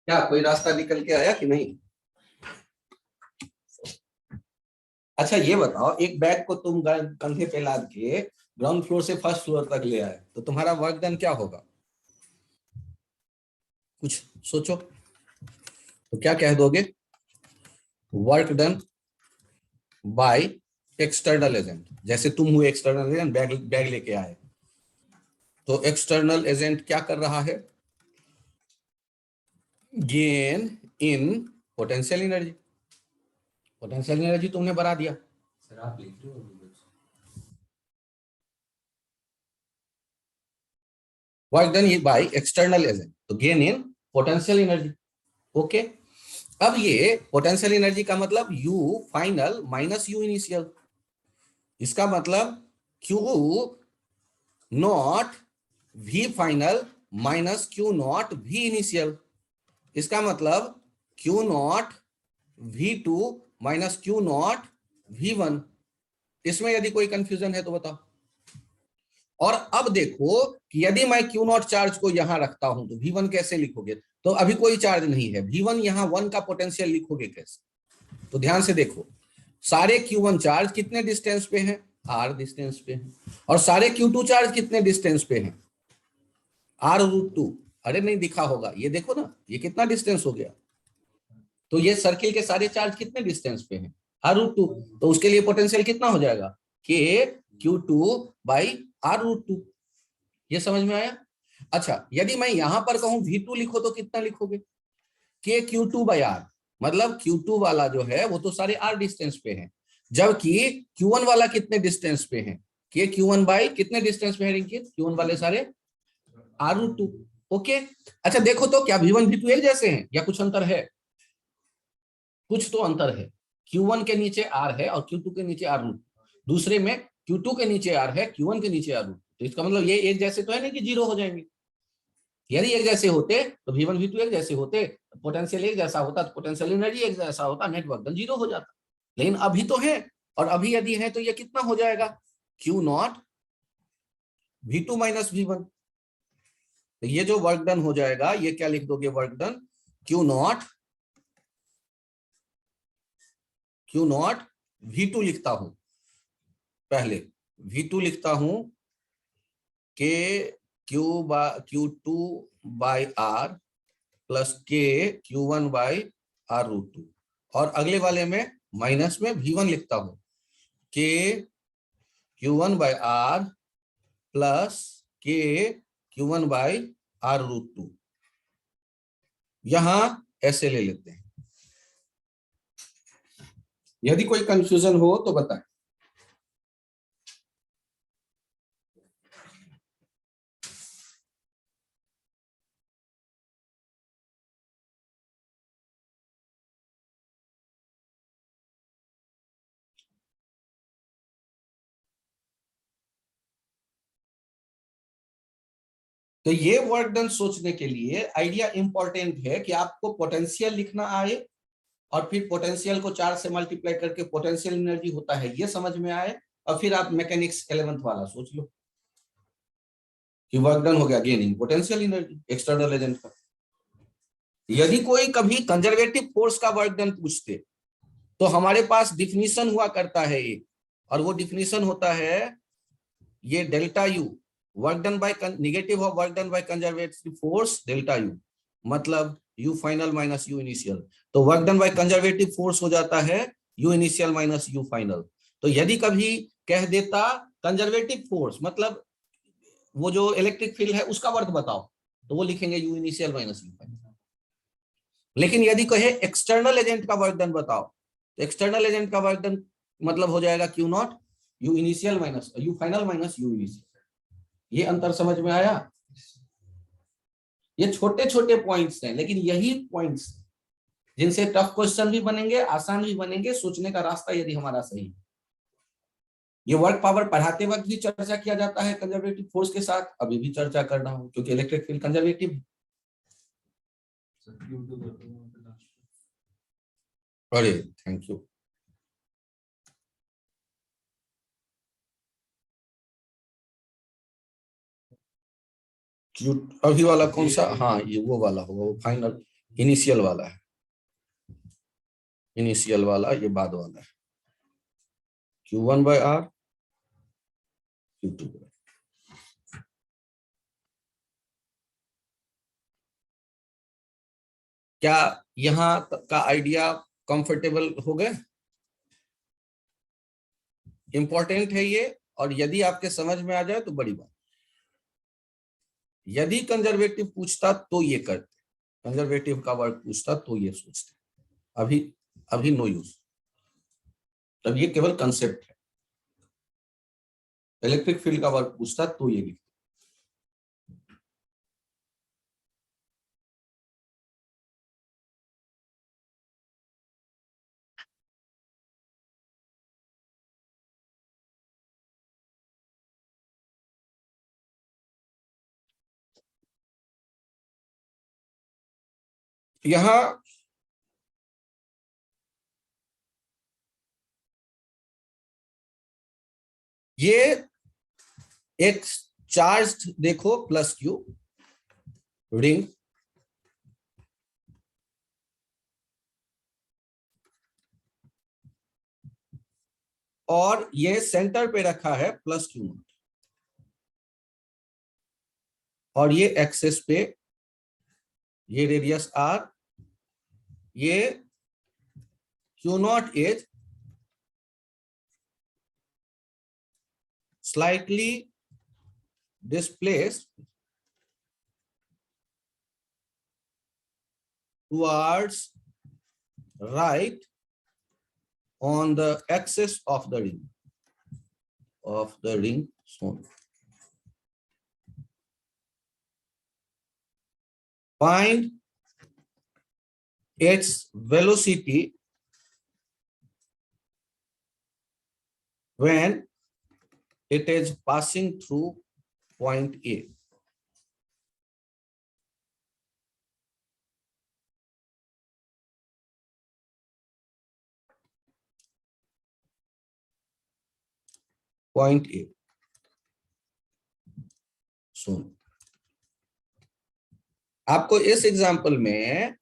क्या कोई रास्ता निकल के आया कि नहीं? अच्छा ये बताओ, एक बैग को तुम कंधे पे लाद के ग्राउंड फ्लोर से फर्स्ट फ्लोर तक ले आए, तो तुम्हारा वर्क डन क्या होगा? कुछ सोचो, तो क्या कह दोगे? Work done by external agent. जैसे तुम हुए एक्सटर्नल एजेंट, बैग लेके आए, तो एक्सटर्नल एजेंट क्या कर रहा है? Gain in potential energy. Potential energy तुमने बढ़ा दिया। सर आप लिख रहे हो अभी कुछ? Work done by external agent, तो gain in potential energy. Okay, अब ये पोटेंशियल एनर्जी का मतलब U final minus U initial. इसका मतलब Q not V final minus Q not V initial. इसका मतलब Q not V two minus Q not V one. इसमें यदि कोई कंफ्यूजन है तो बताओ। और अब देखो कि यदि मैं क्यू नॉट चार्ज को यहां रखता हूं तो V1 कैसे लिखोगे? तो अभी कोई चार्ज नहीं है, V1 यहां 1 का पोटेंशियल लिखोगे कैसे? तो ध्यान से देखो, सारे Q1 चार्ज कितने डिस्टेंस पे हैं? R डिस्टेंस पे हैं। और सारे Q2 चार्ज कितने डिस्टेंस पे हैं? R√2। अरे नहीं दिखा होगा, ये देखो ना, ये कितना डिस्टेंस हो गया। तो ये सर्किल के सारे चार्ज कितने डिस्टेंस पे हैं? R√2। तो उसके लिए पोटेंशियल कितना हो जाएगा? K(Q2/R√2)। ये समझ में आया? अच्छा, यदि मैं यहां पर कहूं V2 लिखो तो कितना लिखोगे? K(Q2/R)। मतलब Q2 वाला जो है वो तो सारे R डिस्टेंस पे है, जबकि Q1 वाला कितने डिस्टेंस पे है? K(Q1) कितने डिस्टेंस पे है रिंकित? Q1 वाले सारे R√2। ओके, अच्छा देखो तो क्या V1 V2 एक जैसे हैं या कुछ अंतर है? कुछ तो अंतर है। Q1 के नीचे R है और Q2 के नीचे R√2। दूसरे में Q2 के नीचे R है, Q1 के नीचे R√2। तो इसका मतलब ये एक जैसे तो है नहीं कि जीरो हो जाएंगे। यदि एक जैसे होते तो V1 V2 एक जैसे होते, पोटेंशियल एक जैसा होता, तो पोटेंशियल एनर्जी एक जैसा होता, नेटवर्क डन जीरो हो जाता। लेकिन अभी तो है, और अभी यदि है तो ये कितना हो जाएगा? Q0 V2 minus V1। तो ये जो वर्क डन हो जाएगा, ये क्या लिख दोगे? वर्क डन Q0 V2 लिखता हूं, पहले V2 लिखता हूं के Q2/R प्लस K(Q1/R√2). और अगले वाले में माइनस में V1 लिखता हूं K(Q1/R प्लस K(Q1/R√2). यहां ऐसे ले लेते हैं, यदि कोई कंफ्यूजन हो तो बताएं। तो ये वर्क डन सोचने के लिए आइडिया इंपॉर्टेंट है कि आपको पोटेंशियल लिखना आए और फिर पोटेंशियल को 4 से मल्टीप्लाई करके पोटेंशियल एनर्जी होता है ये समझ में आए, और फिर आप मैकेनिक्स 11th वाला सोच लो कि वर्क डन हो गया gaining potential energy external agent का। यदि कोई कभी कंजर्वेटिव फोर्स का वर्क डन पूछते तो हमारे पास डिफिनीशन हुआ करता है एक, और वो डिफिनीशन होता है ये delta U, work done by negative of work done by conservative force delta U, मतलब U final minus U initial. तो work done by conservative force हो जाता है U initial minus U final. तो यदि कभी कह देता कंजर्वेटिव फोर्स मतलब वो जो इलेक्ट्रिक फील्ड है उसका वर्क बताओ, तो वो लिखेंगे you initial minus U final. लेकिन यदि कहे एक्सटर्नल एजेंट का वर्क डन बताओ, तो एक्सटर्नल एजेंट का वर्क डन मतलब हो जाएगा Q not you initial minus U final minus U initial. ये अंतर समझ में आया? ये छोटे छोटे पॉइंट्स हैं, लेकिन यही पॉइंट्स जिनसे टफ क्वेश्चन भी बनेंगे, आसान भी बनेंगे, सोचने का रास्ता यदि हमारा सही है। ये वर्क पावर पढ़ाते वक्त भी चर्चा किया जाता है कंजर्वेटिव फोर्स के साथ, अभी भी चर्चा कर रहा हूं क्योंकि इलेक्ट्रिक फील्ड कंजर्वेटिव। अरे थैंक यू। अभी वाला कौन सा? हाँ ये वो वाला होगा, वो फाइनल इनिशियल वाला है, इनिशियल वाला ये बाद वाला है, Q1 by R Q2 by। क्या यहां तक का आइडिया कंफर्टेबल हो गए? इंपॉर्टेंट है ये, और यदि आपके समझ में आ जाए तो बड़ी बात। यदि कंजर्वेटिव पूछता तो ये करते, कंजर्वेटिव का वर्क पूछता तो ये सोचते। अभी अभी नो यूज, तब ये केवल कंसेप्ट है। इलेक्ट्रिक फील्ड का वर्क पूछता तो ये लिखते। यहां ये एक चार्ज देखो प्लस क्यू रिंग, और ये सेंटर पे रखा है प्लस क्यू नॉट, और ये एक्सेस पे ये रेडियस आर, ये Q not is slightly displaced towards right on the axis of the ring shown. Find its velocity when it is passing through point A. Point A. सुन, आपको इस example में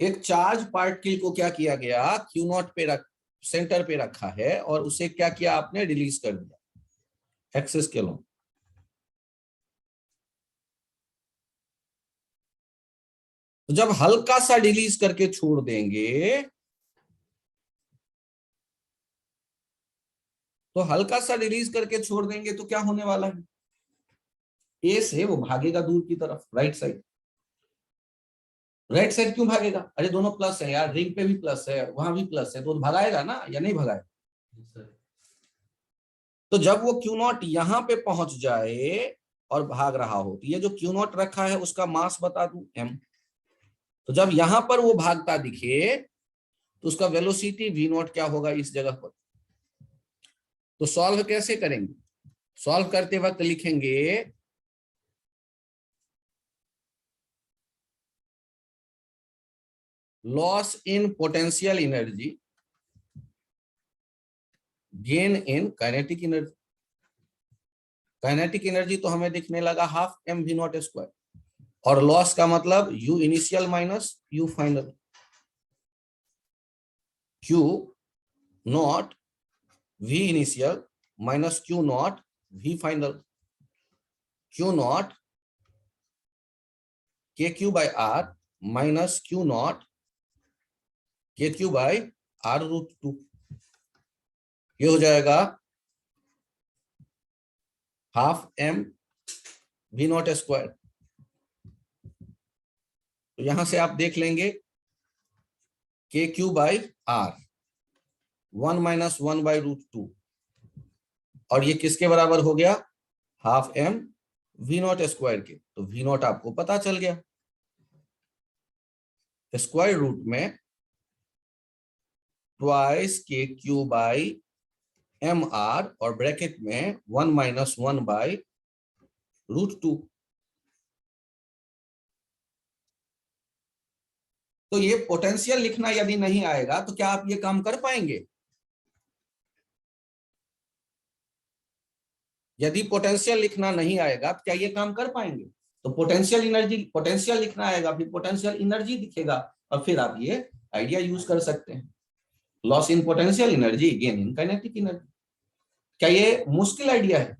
एक charge particle को क्या किया गया, Q not पे centre पे रखा है, और उसे क्या किया आपने, रिलीज कर दिया एक्सेस के लॉन्ग। तो जब हल्का सा रिलीज करके छोड़ देंगे, तो हल्का सा रिलीज करके छोड़ देंगे तो क्या होने वाला है, ए से वो भागेगा दूर की तरफ राइट साइड, राइट साइड क्यों भागेगा? अरे दोनों प्लस है यार, रिंग पे भी प्लस है, वहां भी प्लस है, तो भगाएगा ना या नहीं भगाएगा? तो जब वो क्यू नॉट यहाँ पे पहुंच जाए और भाग रहा हो, तो ये जो क्यू नॉट रखा है उसका मास बता दूं m। तो जब यहां पर वो भागता दिखे तो उसका वेलोसिटी v नॉट क्या होगा इस जगह पर। तो सॉल्व कैसे करेंगे? सॉल्व करते वक्त लिखेंगे loss in potential energy, gain in kinetic energy. Kinetic energy तो हमें दिखने लगा half M V not square, और लॉस का मतलब U initial minus U final, Q not V initial minus Q not V final, Q naught K Q by R minus Q naught K Q by R root 2। ये हो जाएगा half M V not square. तो यहां से आप देख लेंगे के Q by R 1 minus 1 by root 2, और ये किसके बराबर हो गया? Half M V not square के। तो वी नॉट आपको पता चल गया, स्क्वायर रूट में twice K Q by M R और ब्रैकेट में 1 माइनस 1 बाई रूट 2। तो ये पोटेंशियल लिखना यदि नहीं आएगा तो क्या आप ये काम कर पाएंगे? यदि पोटेंशियल लिखना नहीं आएगा तो क्या ये काम कर पाएंगे? तो पोटेंशियल एनर्जी, पोटेंशियल लिखना आएगा, फिर पोटेंशियल एनर्जी दिखेगा, और फिर आप ये आइडिया यूज कर सकते हैं, loss in potential energy gain in kinetic energy. क्या ये मुश्किल आइडिया है?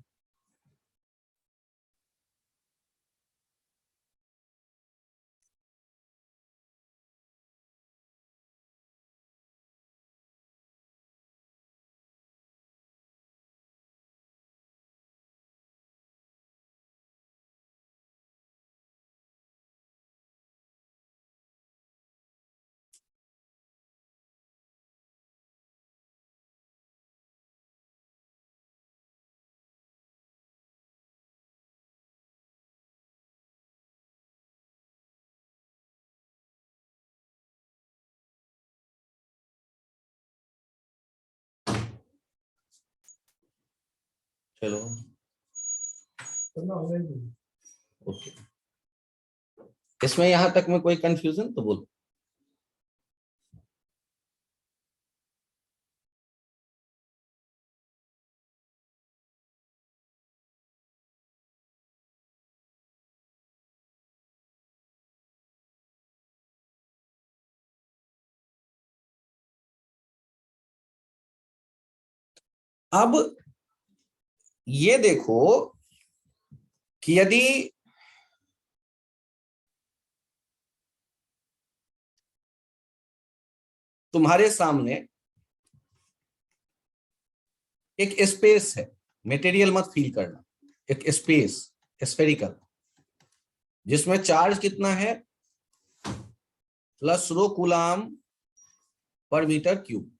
चलो ओके, इसमें यहां तक में कोई कंफ्यूजन तो बोलो। अब ये देखो कि यदि तुम्हारे सामने एक स्पेस है, मटेरियल मत फील करना, एक स्पेस स्फेरिकल, जिसमें चार्ज कितना है? प्लस रो कूलाम पर मीटर क्यूब।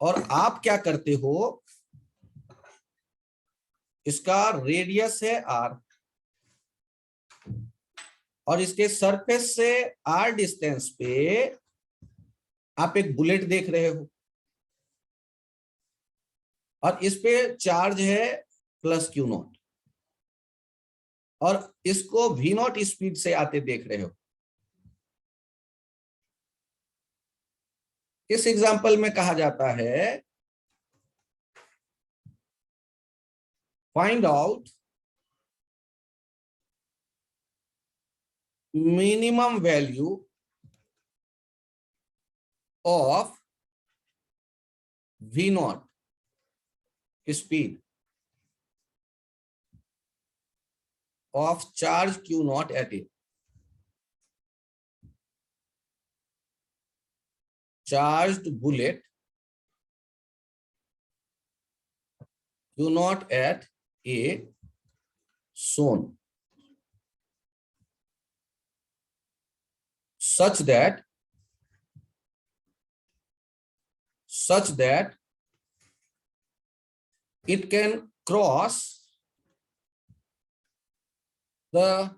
और आप क्या करते हो? इसका रेडियस है आर, और इसके सरफेस से आर डिस्टेंस पे आप एक बुलेट देख रहे हो, और इस पे चार्ज है प्लस क्यू नॉट, और इसको वी नॉट स्पीड से आते देख रहे हो। इस एग्जाम्पल में कहा जाता है find out minimum value of V not speed of charge q naught at a, charged bullet q naught at a shown। such that it can cross the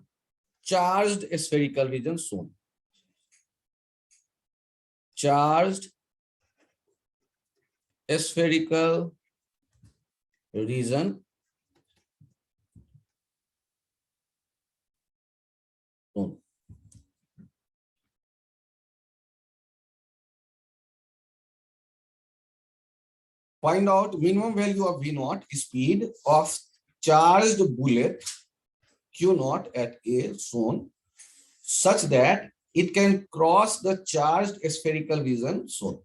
charged spherical region shown. Charged spherical region shown. Find out minimum value of V naught, speed of charged bullet Q naught at A shown, such that it can cross the charged spherical region shown.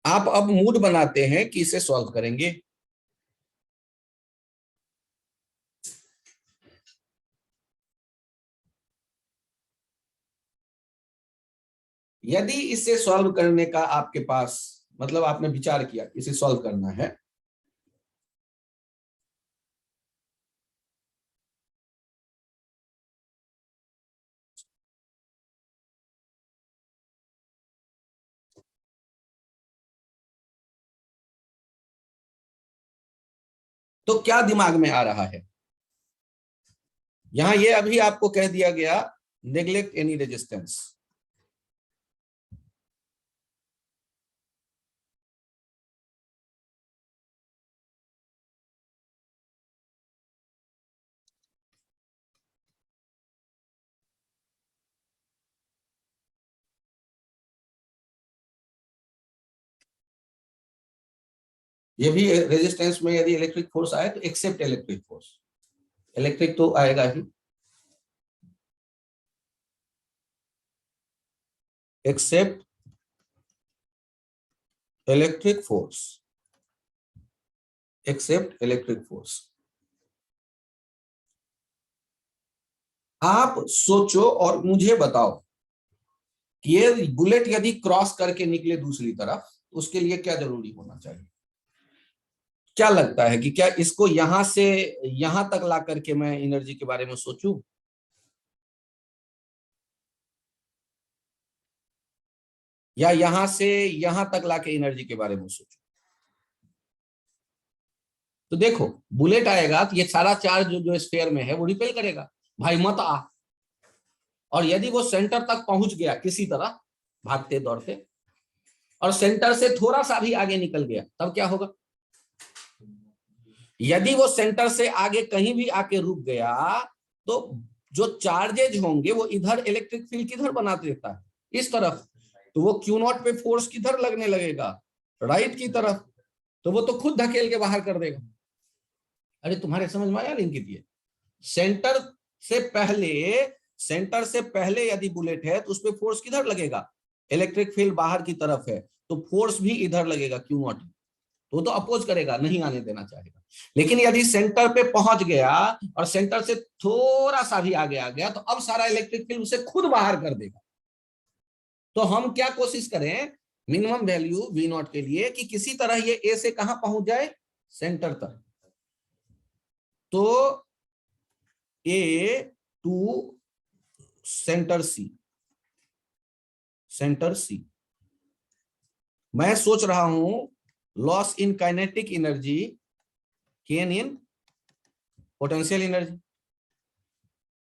आप अब mood बनाते हैं कि इसे solve करेंगे। यदि इसे solve करने का आपके पास मतलब आपने विचार किया इसे सॉल्व करना है, तो क्या दिमाग में आ रहा है? यहां ये अभी आपको कह दिया गया नेग्लेक्ट एनी रेजिस्टेंस। ये भी रेजिस्टेंस में यदि इलेक्ट्रिक फोर्स आए तो एक्सेप्ट इलेक्ट्रिक फोर्स, इलेक्ट्रिक तो आएगा ही, except electric force, except electric force. आप सोचो और मुझे बताओ कि ये बुलेट यदि क्रॉस करके निकले दूसरी तरफ, उसके लिए क्या जरूरी होना चाहिए? क्या लगता है कि क्या इसको यहां से यहां तक ला करके मैं एनर्जी के बारे में सोचूं, या यहां से यहां तक लाके एनर्जी के बारे में सोचूं? तो देखो बुलेट आएगा तो ये सारा चार्ज जो स्फीयर में है वो रिपेल करेगा, भाई मत आ। और यदि वो सेंटर तक पहुंच गया किसी तरह भागते दौड़ते और सेंटर से थोड़ा सा भी आगे निकल गया, तब क्या होगा? यदि वो सेंटर से आगे कहीं भी आके रुक गया तो जो चार्जेज होंगे वो इधर इलेक्ट्रिक फील्ड किधर बना देता है, इस तरफ, तो वो क्यू नॉट पे फोर्स किधर लगने लगेगा, राइट की तरफ, तो वो तो खुद धकेल के बाहर कर देगा। अरे तुम्हारे समझ में आया लिंक किया? सेंटर से पहले यदि बुलेट है तो उसपे फोर्स किधर लगेगा, इलेक्ट्रिक फील्ड बाहर की तरफ है तो फोर्स भी इधर लगेगा क्यू नॉट, तो अपोज करेगा, नहीं आने देना चाहेगा। लेकिन यदि सेंटर पे पहुंच गया और सेंटर से थोड़ा सा भी आगे आ गया तो अब सारा इलेक्ट्रिक फील्ड उसे खुद बाहर कर देगा। तो हम क्या कोशिश करें मिनिमम वैल्यू वी नॉट के लिए कि किसी तरह ये ए से कहां पहुंच जाए, सेंटर तक। तो ए टू सेंटर सी, मैं सोच रहा हूं loss in kinetic energy, gain in potential energy.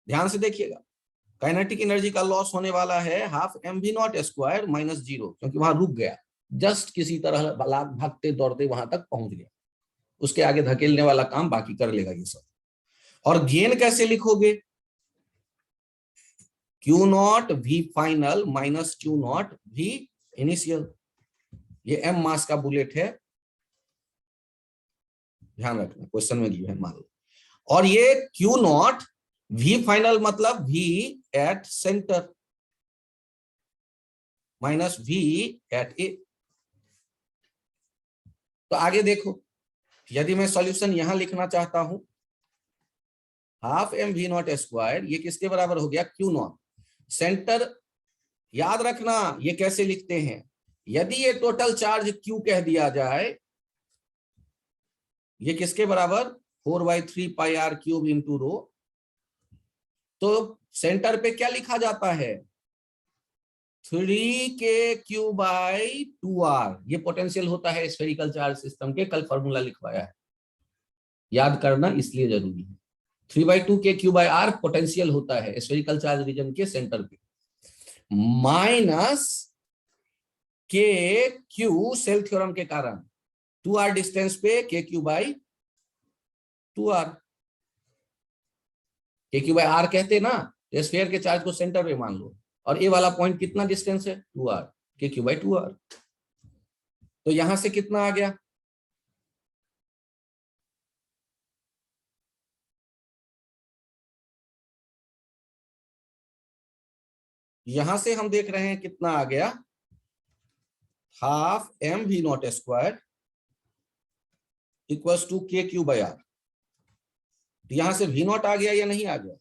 ध्यान से देखिएगा, काइनेटिक एनर्जी का लॉस होने वाला है half M V not square minus 0, क्योंकि वहां रुक गया, जस्ट किसी तरह भागते दौड़ते वहां तक पहुंच गया, उसके आगे धकेलने वाला काम बाकी कर लेगा ये सब। और गेन कैसे लिखोगे? Q not V final minus Q not V initial. ये एम मास का बुलेट है, ध्यान रखना क्वेश्चन में गिवन है मान लो। और ये क्यू नॉट वी फाइनल मतलब V at centre minus V at A. तो आगे देखो, यदि मैं सॉल्यूशन यहां लिखना चाहता हूं half M V not square, ये किसके बराबर हो गया, क्यू नॉट। सेंटर याद रखना ये कैसे लिखते हैं, यदि ये टोटल चार्ज Q कह दिया जाए, ये किसके बराबर 4/3πr³ इंटू रो, तो सेंटर पे क्या लिखा जाता है 3kq/2r। ये पोटेंशियल होता है स्फेरिकल चार्ज सिस्टम के, कल फॉर्मूला लिखवाया है, याद करना इसलिए जरूरी है। 3/2kq/r पोटेंशियल होता है स्फेरिकल चार्ज रीजन के सेंटर पे, माइनस के क्यू सेल थ्योरम के कारण 2r डिस्टेंस पे kq/2r। kq/r कहते ना, स्फीयर के चार्ज को सेंटर पे मान लो, और ये वाला पॉइंट कितना डिस्टेंस है 2r, kq/2r। तो यहां से कितना आ गया, यहां से हम देख रहे हैं कितना आ गया, half mv0² equals to kq/r। तो यहां से v0 आ गया या नहीं आ गया,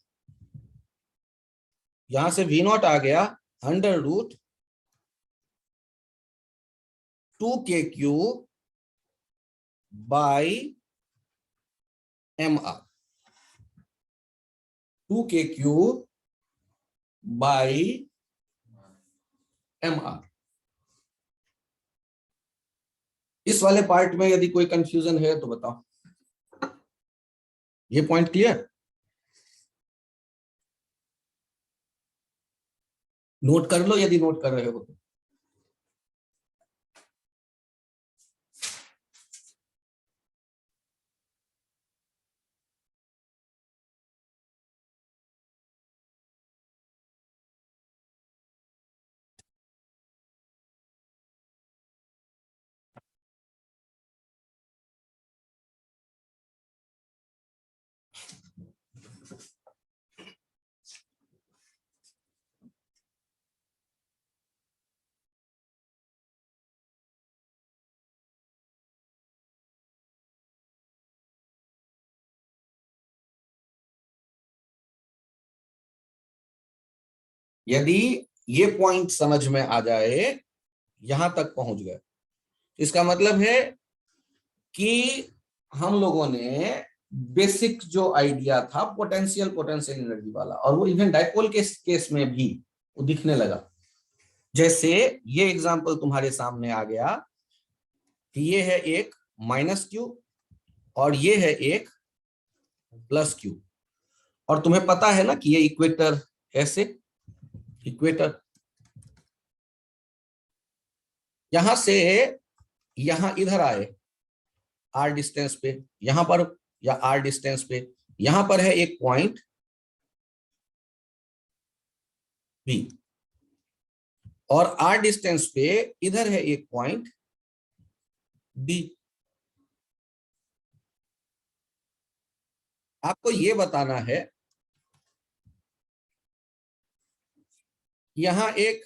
यहां से v0 आ गया √2kq/m/r। 2kq/m/r। इस वाले पार्ट में यदि कोई कंफ्यूजन है तो बताओ, ये पॉइंट क्लियर, नोट कर लो यदि नोट कर रहे हो तो। यदि ये पॉइंट समझ में आ जाए, यहां तक पहुंच गए, इसका मतलब है कि हम लोगों ने बेसिक जो आइडिया था पोटेंशियल एनर्जी वाला, और वो इवन डाइपोल के केस में भी वो दिखने लगा। जैसे ये एग्जांपल तुम्हारे सामने आ गया कि ये है एक -q और ये है एक +q, और तुम्हें पता है ना कि ये इक्वेटर, ऐसे इक्वेटर, यहां से यहां इधर आए r डिस्टेंस पे, यहां पर या r डिस्टेंस पे, यहां पर है एक पॉइंट B, और r डिस्टेंस पे इधर है एक पॉइंट D। आपको ये बताना है, यहां एक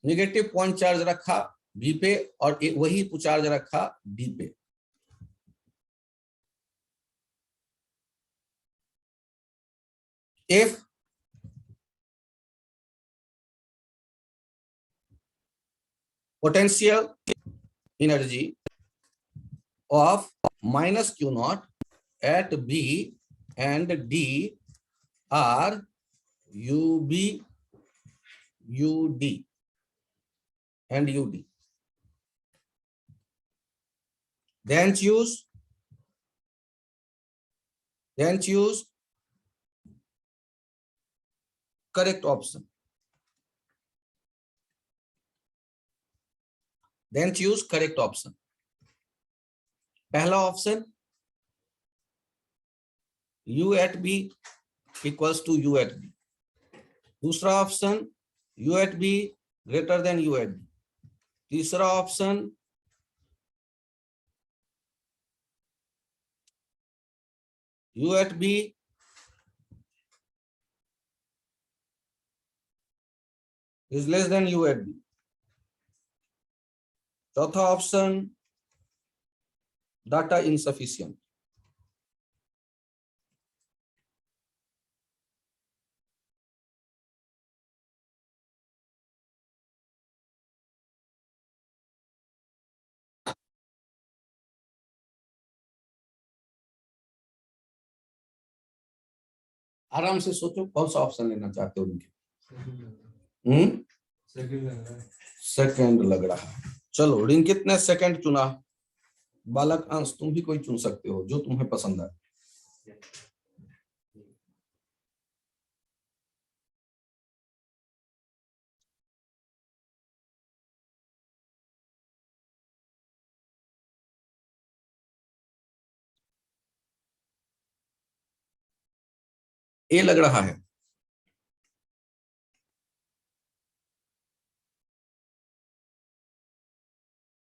नेगेटिव पॉइंट चार्ज रखा B पे और एक वही चार्ज रखा D पे। If potential energy of -q0 at B and D are UB, UD and UD, then choose correct option, then choose correct option। पहला option U at B equals to U at B, दूसरा option U at B greater than U at B, तीसरा option U at B is less than U at B, चौथा option data insufficient. आराम से सोचो कौन सा option लेना चाहते हो उनके। सेकंड लग रहा है। चलो रिंकित ने सेकंड चुना। बालक अंश तुम भी कोई चुन सकते हो जो तुम्हें पसंद है। ए लग रहा है।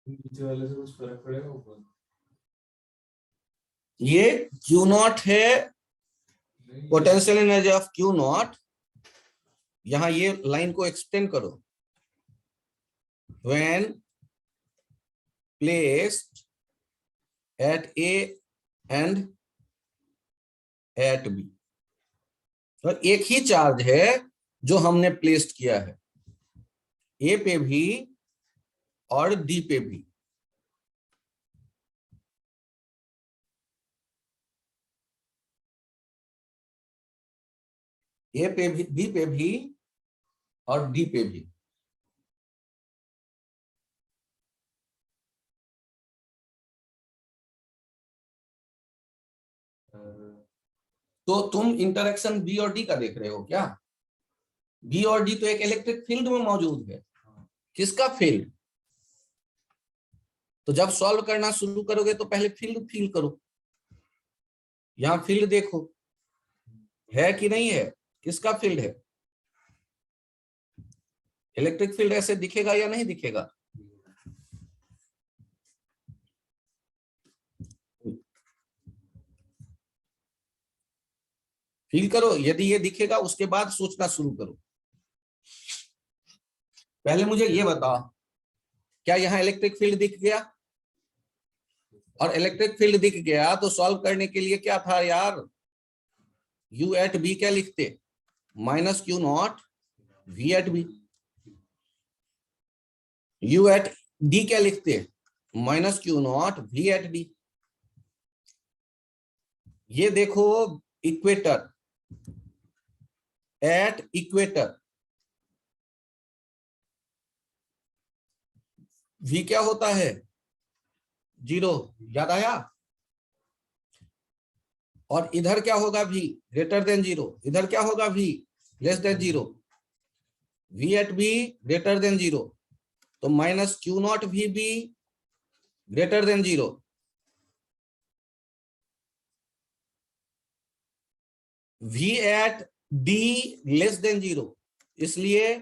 नीचे वाले से कुछ फर्क पड़ेगा ऊपर? ये क्यू नॉट है, potential energy of Q not. यहां ये लाइन को एक्सटेंड करो। When placed at A and at B, तो एक ही चार्ज है जो हमने प्लेस्ड किया है, ए पे भी और डी पे भी। ए पे भी, बी पे भी और डी पे भी। तो तुम इंटरेक्शन बी और डी का देख रहे हो क्या? बी और डी तो एक इलेक्ट्रिक फील्ड में मौजूद है। किसका फील्ड? तो जब सॉल्व करना शुरू करोगे तो पहले फील्ड फील करो। यहां फील्ड देखो है कि नहीं है, किसका फील्ड है? इलेक्ट्रिक फील्ड ऐसे दिखेगा या नहीं दिखेगा? फील करो, यदि ये दिखेगा उसके बाद सोचना शुरू करो। पहले मुझे ये बताओ, क्या यहाँ इलेक्ट्रिक फील्ड दिख गया? और इलेक्ट्रिक फील्ड दिख गया तो सॉल्व करने के लिए क्या था यार? U एट बी क्या लिखते? Minus Q not V at B. U at D क्या लिखते? Minus Q not V at D. ये देखो इक्वेटर, एट इक्वेटर V क्या होता है? 0, याद आया? और इधर क्या होगा? V greater than 0। इधर क्या होगा? V less than 0। V at B greater than 0, तो minus Q not V B greater than 0। V at D less than 0, इसलिए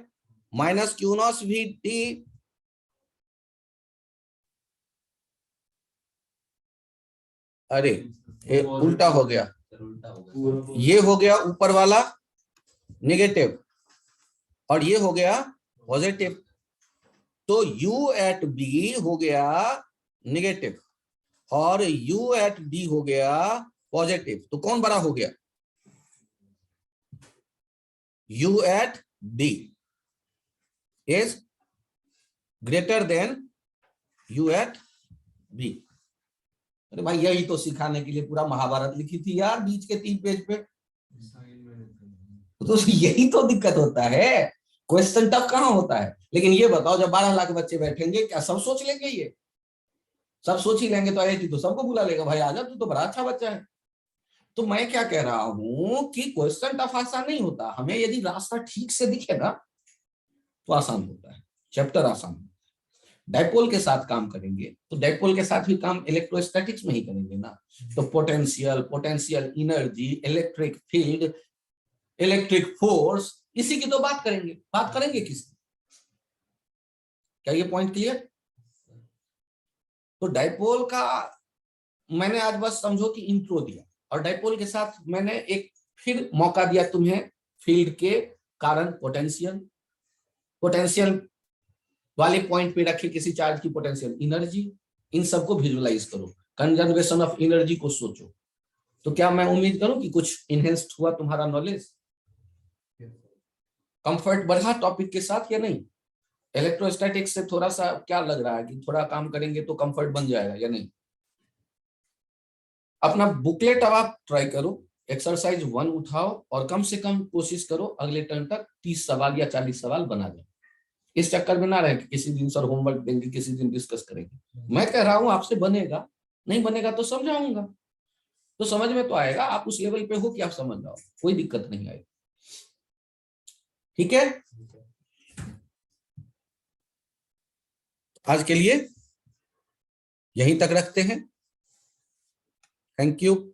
minus Q not V D. अरे उल्टा हो गया, ये हो गया ऊपर वाला नेगेटिव और ये हो गया पॉजिटिव। तो U एट B हो गया नेगेटिव और U एट D हो गया पॉजिटिव। तो कौन बड़ा हो गया? U at D is greater than U at B। अरे भाई यही तो सिखाने के लिए पूरा महाभारत लिखी थी यार बीच के 3 पेज पे। तो यही तो दिक्कत होता है, क्वेश्चन टफ कहाँ होता है। लेकिन ये बताओ जब 12 लाख बच्चे बैठेंगे क्या सब सोच लेंगे? ये सब सोच ही लेंगे तो IIT तो सबको बुला लेगा, भाई आजा तू तो बड़ा अच्छा बच्चा है। तो मैं क्या कह रहा हूं कि क्वेश्चन टफ आसान नहीं होता, हमें यदि रास्ता ठीक से दिखेगा तो आसान होता है, चैप्टर आसान होता है। डाइपोल के साथ काम करेंगे तो डाइपोल के साथ भी काम इलेक्ट्रोस्टैटिक्स में ही करेंगे ना। तो potential energy, electric field, electric force, इसी की तो बात करेंगे। बात करेंगे किसकी? क्या ये पॉइंट क्लियर? तो डाइपोल का मैंने आज बस समझो कि इंट्रो दिया और डाइपोल के साथ मैंने एक फिर मौका दिया तुम्हें फील्ड के कारण पोटेंशियल वाले पॉइंट पे रखे किसी चार्ज की पोटेंशियल एनर्जी, इन सबको विजुअलाइज करो, कंजर्वेशन ऑफ एनर्जी को सोचो। तो क्या मैं उम्मीद करूं कि कुछ इनहेंस्ड हुआ तुम्हारा नॉलेज? कंफर्ट बढ़ा टॉपिक के साथ या नहीं? इलेक्ट्रोस्टैटिक्स से थोड़ा सा क्या लग रहा है कि थोड़ा काम करेंगे तो कंफर्ट बन जाएगा या नहीं? अपना बुकलेट अब आप ट्राई करो, एक्सरसाइज 1 उठाओ और कम से कम कोशिश करो अगले टर्म तक 30 सवाल या 40 सवाल बना दो। इस चक्कर में ना रहे कि किसी दिन सर होमवर्क देंगे, किसी दिन डिस्कस करेंगे। मैं कह रहा हूं आपसे बनेगा, नहीं बनेगा तो समझाऊंगा, तो समझ में तो आएगा। आप उस लेवल पे हो कि आप समझ जाओ, कोई दिक्कत नहीं आएगी। ठीक है, आज के लिए यहीं तक रखते हैं। Thank you.